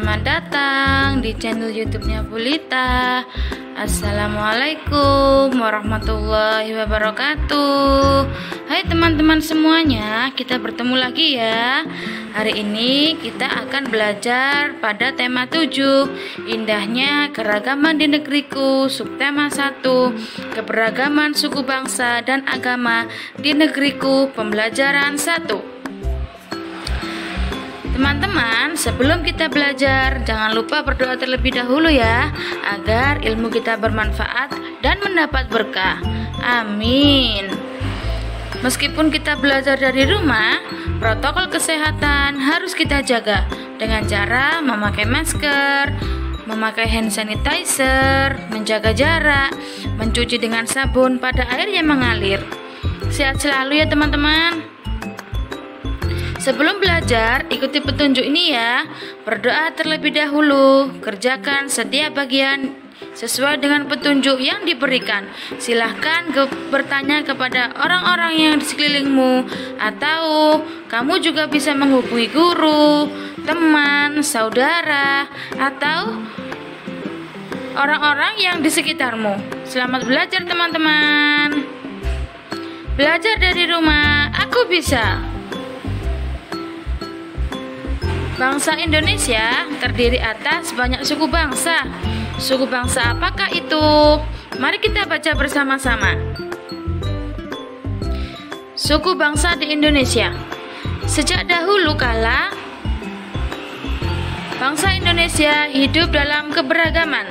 Selamat datang di channel YouTube-nya Bulita. Assalamualaikum warahmatullahi wabarakatuh. Hai teman-teman semuanya, kita bertemu lagi ya. Hari ini kita akan belajar pada tema 7, Indahnya Keragaman di Negeriku, subtema 1, Keberagaman suku bangsa dan agama di negeriku, pembelajaran 1. Teman-teman, sebelum kita belajar, jangan lupa berdoa terlebih dahulu ya, agar ilmu kita bermanfaat dan mendapat berkah. Amin. Meskipun kita belajar dari rumah, protokol kesehatan harus kita jaga dengan cara memakai masker, memakai hand sanitizer, menjaga jarak, mencuci dengan sabun pada air yang mengalir. Sehat selalu ya teman-teman. Sebelum belajar, ikuti petunjuk ini ya. Berdoa terlebih dahulu, kerjakan setiap bagian sesuai dengan petunjuk yang diberikan. Silahkan bertanya kepada orang-orang yang di sekelilingmu, atau kamu juga bisa menghubungi guru, teman, saudara, atau orang-orang yang di sekitarmu. Selamat belajar teman-teman. Belajar dari rumah, aku bisa. Bangsa Indonesia terdiri atas banyak suku bangsa. Suku bangsa apakah itu? Mari kita baca bersama-sama. Suku bangsa di Indonesia. Sejak dahulu kala, bangsa Indonesia hidup dalam keberagaman.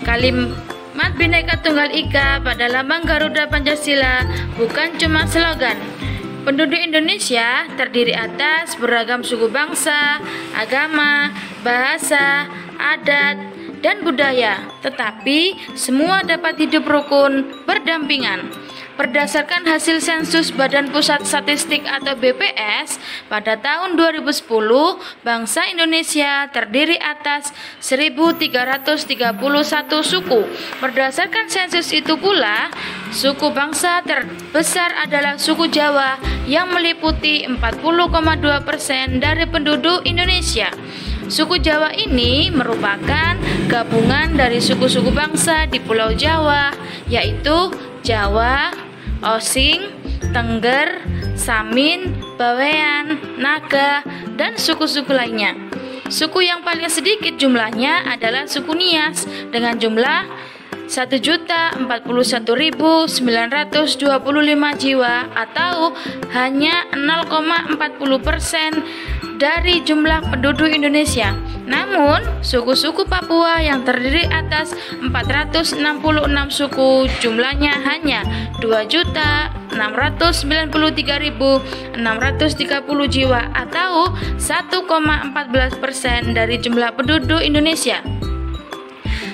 Kalimat Bhinneka Tunggal Ika pada lambang Garuda Pancasila bukan cuma slogan. Penduduk Indonesia terdiri atas beragam suku bangsa, agama, bahasa, adat, dan budaya, tetapi semua dapat hidup rukun berdampingan. Berdasarkan hasil sensus Badan Pusat Statistik atau BPS, pada tahun 2010, bangsa Indonesia terdiri atas 1.331 suku. Berdasarkan sensus itu pula, suku bangsa terbesar adalah suku Jawa yang meliputi 40,2% dari penduduk Indonesia. Suku Jawa ini merupakan gabungan dari suku-suku bangsa di Pulau Jawa, yaitu Jawa, Osing, Tengger, Samin, Bawean, Naga, dan suku-suku lainnya. Suku yang paling sedikit jumlahnya adalah suku Nias dengan jumlah 1.041.925 jiwa atau hanya 0,40% dari jumlah penduduk Indonesia. Namun, suku-suku Papua yang terdiri atas 466 suku jumlahnya hanya 2.693.630 jiwa atau 1,14% dari jumlah penduduk Indonesia.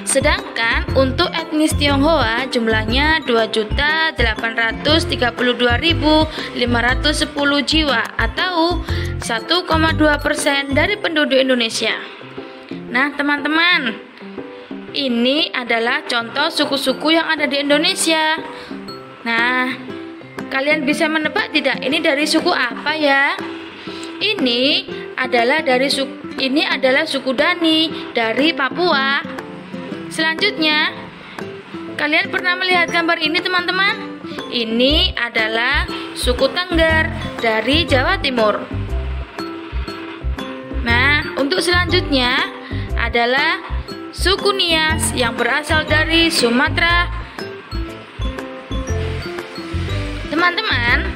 Sedangkan untuk etnis Tionghoa jumlahnya 2.832.510 jiwa atau 1,2% dari penduduk Indonesia. Nah teman-teman, ini adalah contoh suku-suku yang ada di Indonesia. Nah, kalian bisa menebak tidak ini dari suku apa ya? Ini adalah suku Dani dari Papua. Selanjutnya, kalian pernah melihat gambar ini teman-teman? Ini adalah suku Tengger dari Jawa Timur. Nah, untuk selanjutnya adalah suku Nias yang berasal dari Sumatera. Teman-teman,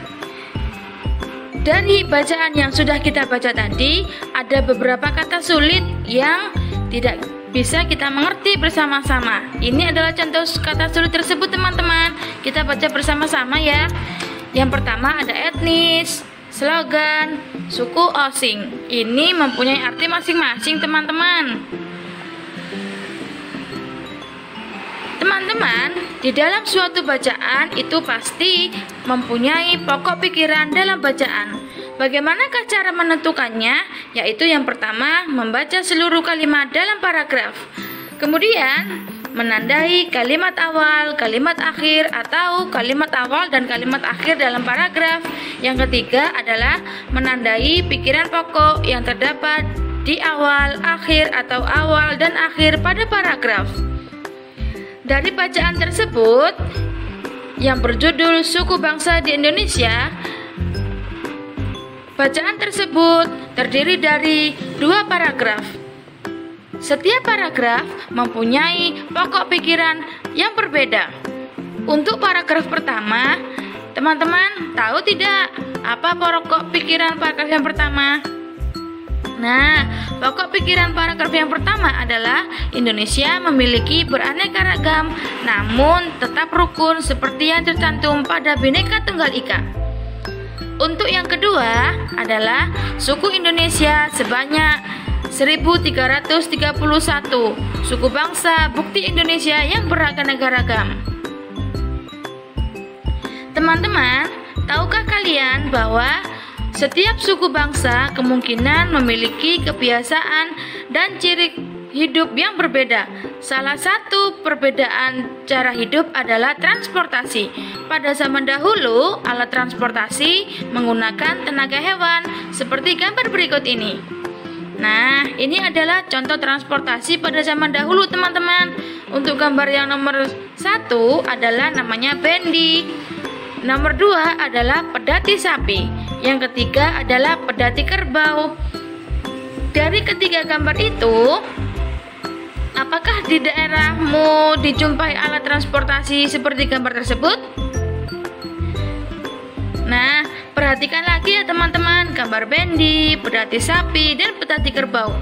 dari bacaan yang sudah kita baca tadi, ada beberapa kata sulit yang tidak bisa kita mengerti bersama-sama. Ini adalah contoh kata sulit tersebut teman-teman. Kita baca bersama-sama ya. Yang pertama ada etnis, slogan, suku Osing. Ini mempunyai arti masing-masing teman-teman. Teman-teman, di dalam suatu bacaan itu pasti mempunyai pokok pikiran dalam bacaan. Bagaimanakah cara menentukannya? Yaitu yang pertama, membaca seluruh kalimat dalam paragraf. Kemudian, menandai kalimat awal, kalimat akhir, atau kalimat awal dan kalimat akhir dalam paragraf. Yang ketiga adalah menandai pikiran pokok yang terdapat di awal, akhir, atau awal dan akhir pada paragraf. Dari bacaan tersebut yang berjudul Suku Bangsa di Indonesia, bacaan tersebut terdiri dari 2 paragraf. Setiap paragraf mempunyai pokok pikiran yang berbeda. Untuk paragraf pertama, teman-teman tahu tidak apa pokok pikiran paragraf yang pertama? Nah, pokok pikiran paragraf yang pertama adalah Indonesia memiliki beraneka ragam namun tetap rukun seperti yang tercantum pada Bhinneka Tunggal Ika. Untuk yang kedua adalah suku Indonesia sebanyak 1331 suku bangsa bukti Indonesia yang beraneka ragam. Teman-teman, tahukah kalian bahwa setiap suku bangsa kemungkinan memiliki kebiasaan dan ciri hidup yang berbeda. Salah satu perbedaan cara hidup adalah transportasi. Pada zaman dahulu, alat transportasi menggunakan tenaga hewan seperti gambar berikut ini. Nah, ini adalah contoh transportasi pada zaman dahulu, teman-teman. Untuk gambar yang nomor 1 adalah namanya bendi. Nomor 2 adalah pedati sapi. Yang ketiga adalah pedati kerbau. Dari ketiga gambar itu, apakah di daerahmu dijumpai alat transportasi seperti gambar tersebut? Nah, perhatikan lagi ya teman-teman, gambar bendi, pedati sapi, dan pedati kerbau.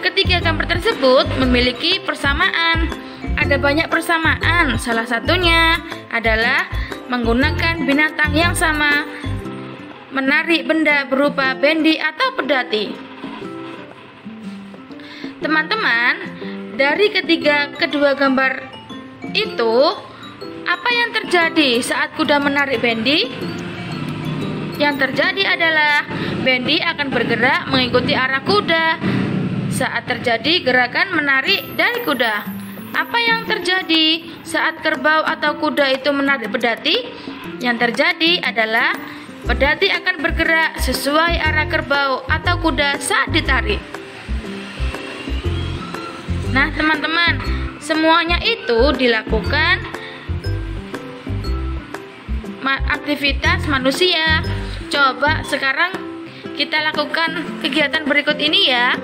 Ketiga gambar tersebut memiliki persamaan. Ada banyak persamaan, salah satunya adalah menggunakan binatang yang sama, menarik benda berupa bendi atau pedati. Teman-teman, dari kedua gambar itu, apa yang terjadi saat kuda menarik bendi? Yang terjadi adalah bendi akan bergerak mengikuti arah kuda saat terjadi gerakan menarik dari kuda. Apa yang terjadi saat kerbau atau kuda itu menarik pedati? Yang terjadi adalah pedati akan bergerak sesuai arah kerbau atau kuda saat ditarik. Nah, teman-teman, semuanya itu dilakukan aktivitas manusia. Coba sekarang kita lakukan kegiatan berikut ini ya.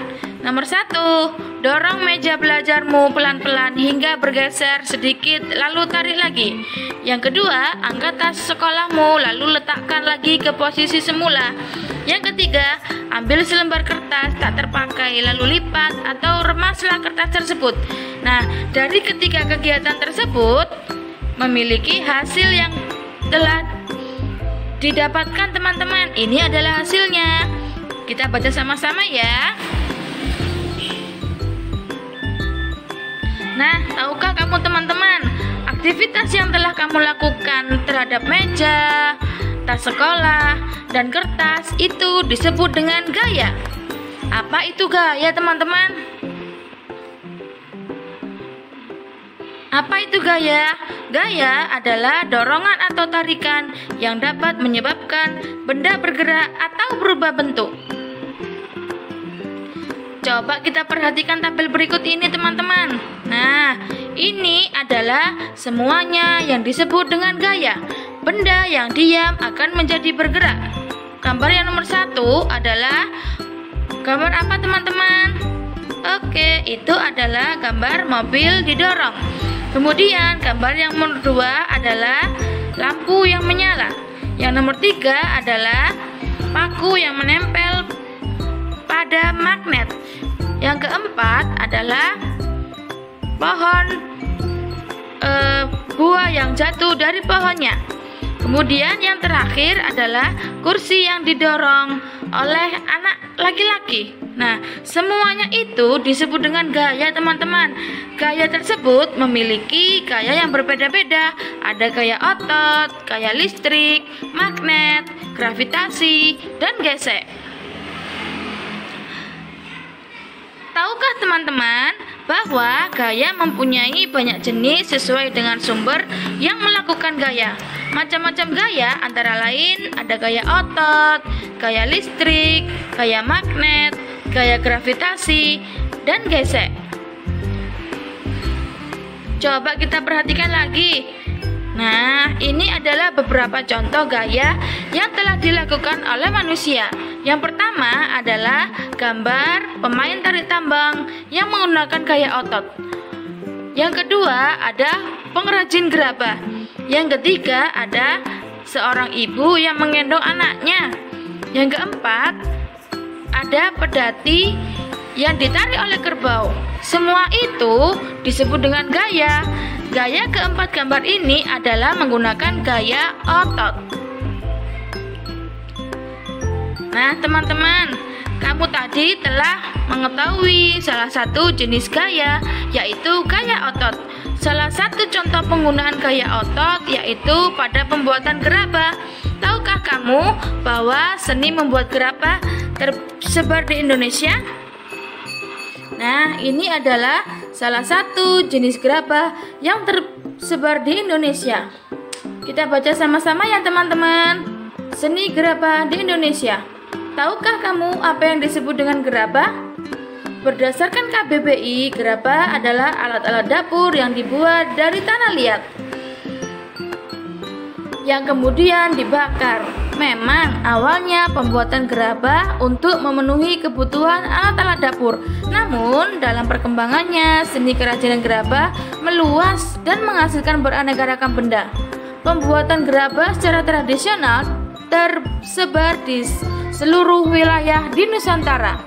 Nomor 1, dorong meja belajarmu pelan-pelan hingga bergeser sedikit lalu tarik lagi. Yang kedua, angkat tas sekolahmu lalu letakkan lagi ke posisi semula. Yang ketiga, ambil selembar kertas tak terpakai lalu lipat atau remaslah kertas tersebut. Nah, dari ketiga kegiatan tersebut memiliki hasil yang telah didapatkan teman-teman. Ini adalah hasilnya. Kita baca sama-sama ya. Nah, tahukah kamu teman-teman, aktivitas yang telah kamu lakukan terhadap meja, tas sekolah, dan kertas itu disebut dengan gaya. Apa itu gaya, teman-teman? Apa itu gaya? Gaya adalah dorongan atau tarikan yang dapat menyebabkan benda bergerak atau berubah bentuk. Coba kita perhatikan tabel berikut ini teman-teman. Nah, ini adalah semuanya yang disebut dengan gaya. Benda yang diam akan menjadi bergerak. Gambar yang nomor 1 adalah gambar apa teman-teman? Oke, itu adalah gambar mobil didorong. Kemudian gambar yang nomor 2 adalah lampu yang menyala. Yang nomor 3 adalah paku yang menempel pada magnet. Yang keempat adalah pohon buah yang jatuh dari pohonnya. Kemudian yang terakhir adalah kursi yang didorong oleh anak laki-laki. Nah, semuanya itu disebut dengan gaya teman-teman. Gaya tersebut memiliki gaya yang berbeda-beda. Ada gaya otot, gaya listrik, magnet, gravitasi, dan gesek. Tahukah teman-teman bahwa gaya mempunyai banyak jenis sesuai dengan sumber yang melakukan gaya. Macam-macam gaya antara lain ada gaya otot, gaya listrik, gaya magnet, gaya gravitasi, dan gesek. Coba kita perhatikan lagi. Nah, ini adalah beberapa contoh gaya yang telah dilakukan oleh manusia. Yang pertama adalah gambar pemain tarik tambang yang menggunakan gaya otot. Yang kedua ada pengrajin gerabah. Yang ketiga ada seorang ibu yang menggendong anaknya. Yang keempat ada pedati yang ditarik oleh kerbau. Semua itu disebut dengan gaya. Gaya keempat gambar ini adalah menggunakan gaya otot. Nah, teman-teman, kamu tadi telah mengetahui salah satu jenis gaya, yaitu gaya otot. Salah satu contoh penggunaan gaya otot yaitu pada pembuatan gerabah. Tahukah kamu bahwa seni membuat gerabah tersebar di Indonesia? Nah, ini adalah salah satu jenis gerabah yang tersebar di Indonesia. Kita baca sama-sama ya teman-teman. Seni gerabah di Indonesia. Tahukah kamu apa yang disebut dengan gerabah? Berdasarkan KBBI, gerabah adalah alat-alat dapur yang dibuat dari tanah liat yang kemudian dibakar. Memang awalnya pembuatan gerabah untuk memenuhi kebutuhan alat-alat dapur. Namun dalam perkembangannya seni kerajinan gerabah meluas dan menghasilkan beraneka ragam benda. Pembuatan gerabah secara tradisional tersebar di seluruh wilayah di Nusantara.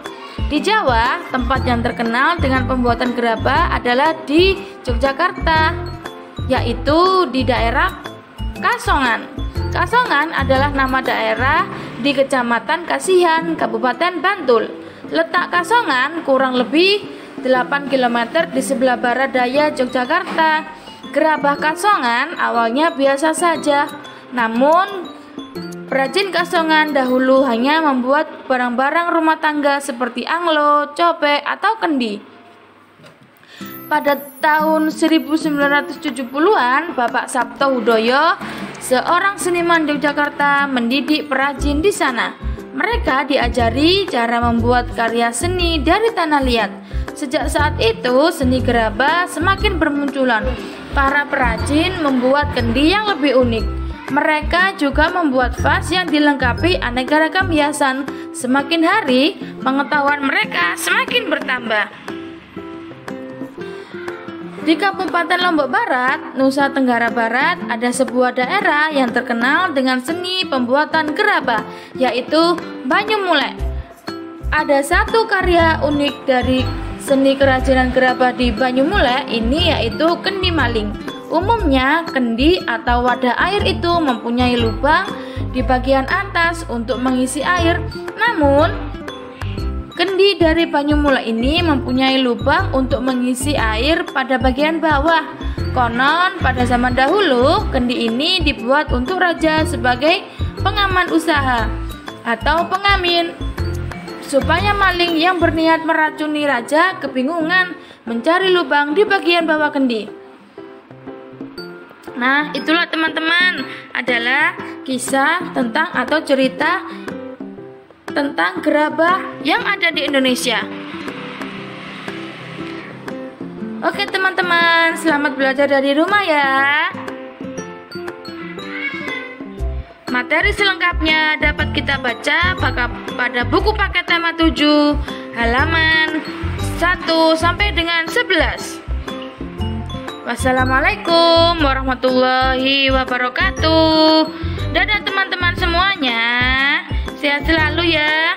Di Jawa, tempat yang terkenal dengan pembuatan gerabah adalah di Yogyakarta, yaitu di daerah Kasongan. Kasongan adalah nama daerah di Kecamatan Kasihan, Kabupaten Bantul. Letak Kasongan kurang lebih 8 km di sebelah barat daya Yogyakarta. Gerabah Kasongan awalnya biasa saja, namun perajin Kasongan dahulu hanya membuat barang-barang rumah tangga seperti anglo, cobek, atau kendi. Pada tahun 1970-an, Bapak Sabto Hudoyo, seorang seniman Yogyakarta, mendidik perajin di sana. Mereka diajari cara membuat karya seni dari tanah liat. Sejak saat itu, seni gerabah semakin bermunculan. Para perajin membuat kendi yang lebih unik. Mereka juga membuat vas yang dilengkapi aneka ragam hiasan. Semakin hari, pengetahuan mereka semakin bertambah. Di Kabupaten Lombok Barat, Nusa Tenggara Barat, ada sebuah daerah yang terkenal dengan seni pembuatan gerabah, yaitu Banyumulek. Ada satu karya unik dari seni kerajinan gerabah di Banyumulek ini, yaitu kendi maling. Umumnya, kendi atau wadah air itu mempunyai lubang di bagian atas untuk mengisi air. Namun, kendi dari Banyumulek ini mempunyai lubang untuk mengisi air pada bagian bawah. Konon, pada zaman dahulu, kendi ini dibuat untuk raja sebagai pengaman usaha atau pengamin, supaya maling yang berniat meracuni raja kebingungan mencari lubang di bagian bawah kendi. Nah, itulah teman-teman adalah kisah tentang atau cerita tentang gerabah yang ada di Indonesia. Oke teman-teman, selamat belajar dari rumah ya. Materi selengkapnya dapat kita baca pada buku paket tema 7 halaman 1 sampai dengan 11. Wassalamualaikum warahmatullahi wabarakatuh. Dadah teman-teman semuanya. Sehat selalu ya.